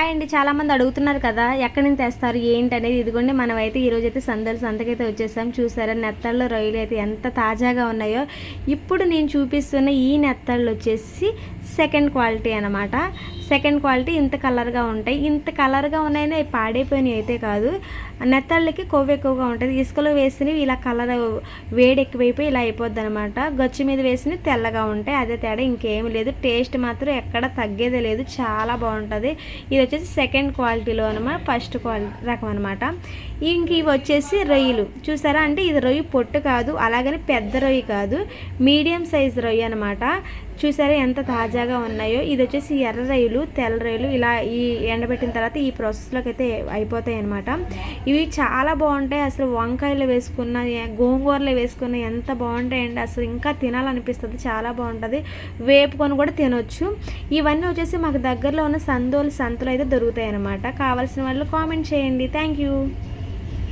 Hi అండి. చాలామంది అడుగుతున్నారు కదా, ఎక్కడి నుంచి తెస్తారు ఏంటి అనేది. ఇదిగోండి మనమైతే ఈరోజైతే సంతకైతే వచ్చేసాం. చూసారా నెత్తళ్ళు రొయ్యలు అయితే ఎంత తాజాగా ఉన్నాయో. ఇప్పుడు నేను చూపిస్తున్న ఈ నెత్తళ్ళు వచ్చేసి సెకండ్ క్వాలిటీ అనమాట. సెకండ్ క్వాలిటీ ఇంత కలర్గా ఉంటాయి. ఇంత కలర్గా ఉన్నాయని పాడైపోయినవి అయితే కాదు. నెత్తళ్ళకి కొవ్వు ఎక్కువగా ఉంటుంది. ఇసుకలో వేసినవి ఇలా కలర్ వేడి ఎక్కువైపోయి ఇలా అయిపోద్ది అనమాట. గచ్చు మీద వేసినవి తెల్లగా ఉంటాయి. అదే తేడా, ఇంకేం లేదు. టేస్ట్ మాత్రం ఎక్కడ తగ్గేదే లేదు, చాలా బాగుంటుంది. ఇది వచ్చేసి సెకండ్ క్వాలిటీలో అనమాట, ఫస్ట్ క్వాలిటీ రకం అనమాట. ఇంక ఇవి వచ్చేసి రొయ్యలు. చూసారా, అంటే ఇది రొయ్యి పొట్టు కాదు, అలాగని పెద్ద రొయ్యి కాదు, మీడియం సైజ్ రొయ్యి అనమాట. చూసారా ఎంత తాజాగా ఉన్నాయో. ఇది వచ్చేసి ఎర్ర రొయ్యలు, తెల్ల రొయ్యలు ఇలా ఈ ఎండబెట్టిన తర్వాత ఈ ప్రాసెస్లోకి అయితే అయిపోతాయి అనమాట. ఇవి చాలా బాగుంటాయి. అసలు వంకాయలు వేసుకున్న, గోంగూరలో వేసుకున్న ఎంత బాగుంటాయండి. అసలు ఇంకా తినాలనిపిస్తుంది, చాలా బాగుంటుంది. వేపుకొని కూడా తినొచ్చు. ఇవన్నీ వచ్చేసి మాకు దగ్గరలో ఉన్న సంతలో అయితే దొరుకుతాయి అనమాట. కావాల్సిన వాళ్ళు కామెంట్ చేయండి. Thank you.